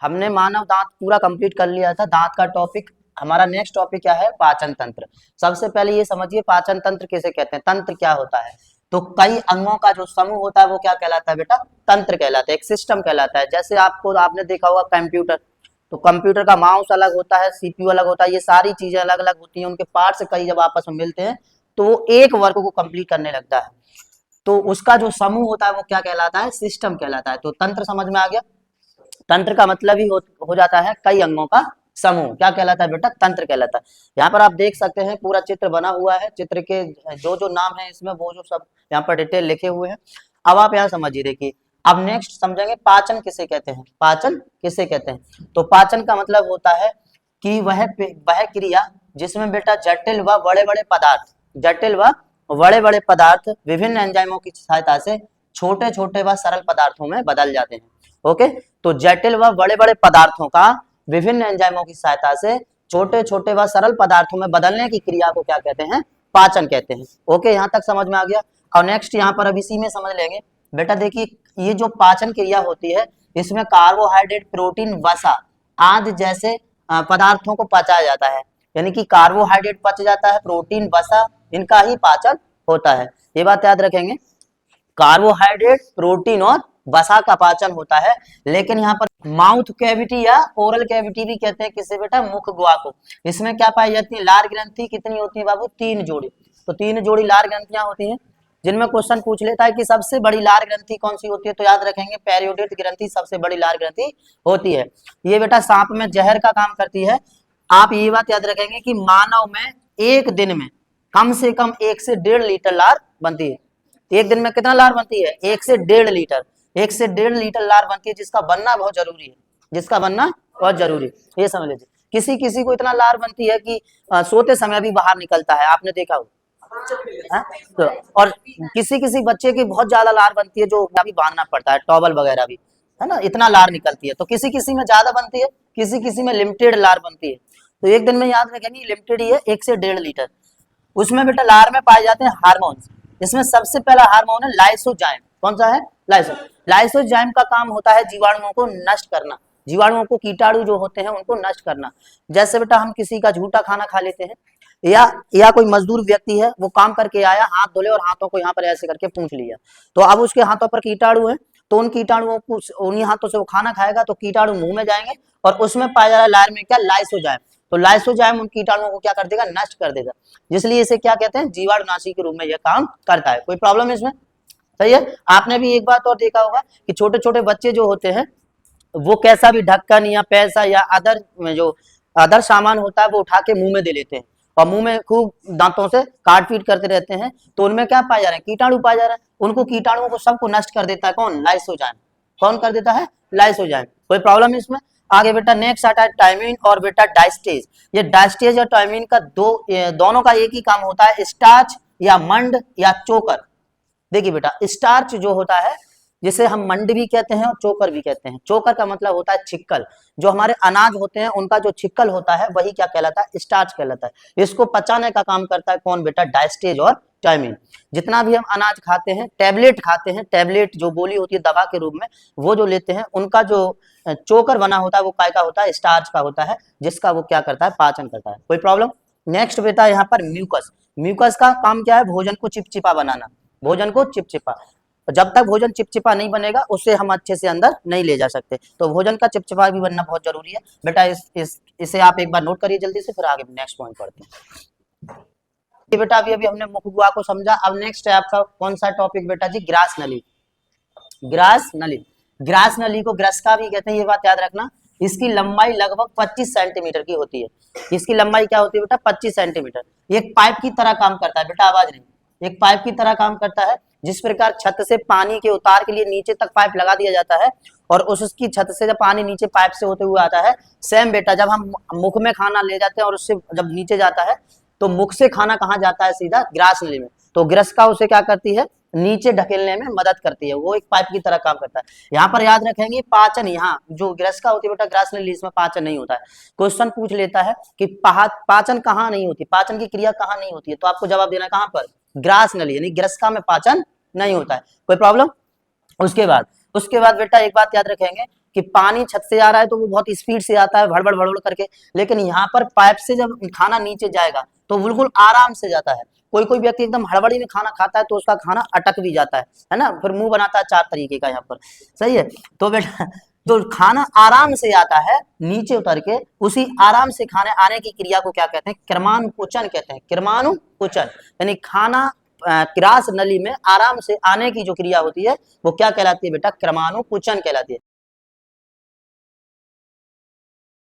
हमने मानव दांत पूरा कंप्लीट कर लिया था, दांत का टॉपिक। हमारा नेक्स्ट टॉपिक क्या है? पाचन तंत्र। सबसे पहले ये समझिए पाचन तंत्र किसे कहते हैं, तंत्र क्या होता है। तो कई अंगों का जो समूह होता है वो क्या कहलाता है बेटा? तंत्र कहलाता है, एक सिस्टम कहलाता है। जैसे आपने देखा होगा कंप्यूटर, तो कंप्यूटर का माउस अलग होता है, सीपीयू अलग होता है, ये सारी चीजें अलग अलग होती हैं, उनके पार्ट्स कई जब आपस में मिलते हैं तो वो एक वर्क को कंप्लीट करने लगता है। तो उसका जो समूह होता है वो क्या कहलाता है? सिस्टम कहलाता है। तो तंत्र समझ में आ गया। तंत्र का मतलब ही हो जाता है कई अंगों का समूह। क्या कहलाता है बेटा? तंत्र कहलाता है। यहाँ पर आप देख सकते हैं पूरा चित्र बना हुआ है, चित्र के जो जो नाम है इसमें वो जो सब यहाँ पर डिटेल लिखे हुए हैं। अब आप यहाँ समझिए, देखिए अब नेक्स्ट समझेंगे पाचन किसे कहते हैं। पाचन किसे कहते हैं? तो पाचन का मतलब होता है कि वह क्रिया जिसमें बेटा जटिल व बड़े बड़े पदार्थ विभिन्न एंजाइमों की सहायता से छोटे छोटे व सरल पदार्थों में बदल जाते हैं। ओके, तो जटिल व बड़े बड़े पदार्थों का विभिन्न एंजाइमों की सहायता से छोटे छोटे व सरल पदार्थों में बदलने की क्रिया को क्या कहते हैं? पाचन कहते हैं। ओके, यहाँ तक समझ में आ गया। और नेक्स्ट यहाँ पर अब इसी में समझ लेंगे बेटा, देखिए ये जो पाचन क्रिया होती है इसमें कार्बोहाइड्रेट, प्रोटीन, वसा आदि जैसे पदार्थों को पचाया जाता है। यानी कि कार्बोहाइड्रेट पच जाता है, प्रोटीन, वसा इनका ही पाचन होता है। ये बात याद रखेंगे, कार्बोहाइड्रेट, प्रोटीन और वसा का पाचन होता है। लेकिन यहाँ पर माउथ कैविटी या ओरल कैविटी भी कहते हैं किसे बेटा? मुख गुहा को। इसमें क्या पाई जाती है? लार ग्रंथि कितनी होती है बाबू? 3 जोड़ी। तो 3 जोड़ी लार ग्रंथियां होती हैं, जिनमें क्वेश्चन पूछ लेता है कि सबसे बड़ी लार ग्रंथि कौन सी होती है, तो याद रखेंगे पेरियोडिक ग्रंथि सबसे बड़ी लार ग्रंथि होती है। ये बेटा सांप में जहर का काम करती है। आप ये बात याद रखेंगे कि मानव में एक दिन में कम से कम 1 से 1.5 लीटर लार बनती है। एक दिन में कितना लार बनती है? 1 से 1.5 लीटर। 1 से 1.5 लीटर लार बनती है, जिसका बनना बहुत जरूरी है, जिसका बनना बहुत जरूरी है। ये समझ लीजिए, किसी किसी को इतना लार बनती है कि सोते समय भी बाहर निकलता है, आपने देखा हो। तो और किसी किसी बच्चे की बहुत ज्यादा लार बनती है, जो भी बांधना पड़ता है, टॉवल वगैरह भी, है ना, इतना लार निकलती है। तो किसी किसी में ज्यादा बनती है, किसी किसी में लिमिटेड लार बनती है। तो एक दिन में याद रखेंगे लिमिटेड ही है, 1 से 1.5 लीटर। उसमें बेटा लार में पाए जाते हैं हार्मोन्स। इसमें सबसे पहला हार्मोन है लाइसोजाइम। कौन सा है? लाइसोजाइम का काम होता है जीवाणुओं को नष्ट करना, जीवाणुओं को, कीटाणु जो होते हैं उनको नष्ट करना। जैसे बेटा हम किसी का झूठा खाना खा लेते हैं, या कोई मजदूर व्यक्ति है, वो काम करके आया, हाथ धोले और हाथों को यहाँ पर ऐसे करके पूंछ लिया, तो अब उसके हाथों पर कीटाणु है, तो उन कीटाणुओं को, उन्हीं हाथों से वो खाना खाएगा तो कीटाणु मुंह में जाएंगे और उसमें पाया जा रहा है लार में क्या? लाइसोजाइम। तो लाइसोजाइम उन कीटाणुओं को क्या कर देगा? नष्ट कर देगा। जिसलिए इसे क्या कहते हैं? जीवाणुनाशी के रूप में यह काम करता है। कोई प्रॉब्लम इसमें? सही है। आपने भी एक बात और देखा होगा कि छोटे छोटे बच्चे जो होते हैं वो कैसा भी ढक्कन या पैसा या अदर सामान होता है वो उठा के मुंह में दे लेते हैं और मुंह में खूब दांतों से काट पीट करते रहते हैं। तो उनमें क्या पाया जा रहा है? कीटाणु पाया जा रहा है। उनको कीटाणुओं को सबको नष्ट कर देता है कौन? लाइसोजाइम। कौन कर देता है? लाइसोजाइम। कोई प्रॉब्लम है इसमें? आगे बेटा नेक्स्ट आता है टाइमिन और बेटा डायस्टेज। ये डायस्टेज और टाइमिन का दोनों का एक ही काम होता है, स्टार्च या मंड या चोकर। देखिए बेटा स्टार्च जो होता है जिसे हम मंड भी कहते हैं और चोकर भी कहते हैं। चोकर का मतलब होता है छिक्कल। जो हमारे अनाज होते हैं उनका जो छिक्कल होता है वही क्या कहलाता है? स्टार्च कहलाता है। इसको पचाने का काम करता है कौन बेटा? डायस्टेज और टाइमिन। जितना भी हम अनाज खाते हैं, टैबलेट खाते हैं, टैबलेट जो गोली होती है दवा के रूप में, वो जो लेते हैं उनका जो चोकर बना होता है वो काय का होता है? स्टार्च का होता है, जिसका वो क्या करता है? पाचन करता है। कोई प्रॉब्लम? नेक्स्ट बेटा यहाँ पर म्यूकस। म्यूकस का काम क्या है? भोजन को चिपचिपा बनाना। भोजन को चिपचिपा, जब तक भोजन चिपचिपा नहीं बनेगा उसे हम अच्छे से अंदर नहीं ले जा सकते। तो भोजन का चिपचिपा भी बनना बहुत जरूरी है बेटा। इसे आप एक बार नोट करिए जल्दी से, फिर आगे नेक्स्ट पॉइंट पढ़ते हैं। बेटा अभी हमने मुख गुहा को समझा। अब नेक्स्ट है आपका कौन सा टॉपिक बेटा जी? ग्रास नली। ग्रास नली, ग्रास नली को ग्रस्का भी कहते हैं, ये बात याद रखना। इसकी लंबाई लगभग 25 सेंटीमीटर की होती है। इसकी लंबाई क्या होती है बेटा? 25 सेंटीमीटर। एक पाइप की तरह काम करता है बेटा, आवाज नहीं, एक पाइप की तरह काम करता है। जिस प्रकार छत से पानी के उतार के लिए नीचे तक पाइप लगा दिया जाता है और उसकी छत से जब पानी नीचे पाइप से होते हुए आता है, सेम बेटा जब हम मुख में खाना ले जाते हैं और उससे जब नीचे जाता है तो मुख से खाना कहाँ जाता है? सीधा ग्रास नली में। तो ग्रस्का उसे क्या करती है? नीचे ढकेलने में मदद करती है। वो एक पाइप की तरह काम करता है। यहाँ पर याद रखेंगे पाचन, यहाँ जो ग्रस्का होती है बेटा ग्रास नली, इसमें पाचन नहीं होता है। क्वेश्चन पूछ लेता है कि पाचन कहाँ नहीं होती, पाचन की क्रिया कहाँ नहीं होती है, तो आपको जवाब देना कहाँ पर? ग्रास नली, यानी ग्रस्का में पाचन नहीं होता है। कोई प्रॉब्लम? उसके बाद बेटा एक बात याद रखेंगे, कि पानी छत से आ रहा है तो वो बहुत स्पीड से आता है भड़बड़ भड़बड़ करके, लेकिन यहाँ पर पाइप से जब खाना नीचे जाएगा तो बिल्कुल आराम से जाता है। कोई कोई व्यक्ति एकदम हड़बड़ी में खाना खाता है तो उसका खाना अटक भी जाता है ना, फिर मुंह बनाता है 4 तरीके का यहाँ पर, सही है। तो बेटा तो खाना आराम से आता है नीचे उतर के, उसी आराम से खाने आने की क्रिया को क्या कहते हैं, क्रमानुकुचन कहते हैं, क्रमानुकुचन। यानी खाना किरास नली में आराम से आने की जो क्रिया होती है वो क्या कहलाती है बेटा, क्रमानुकुचन कहलाती है।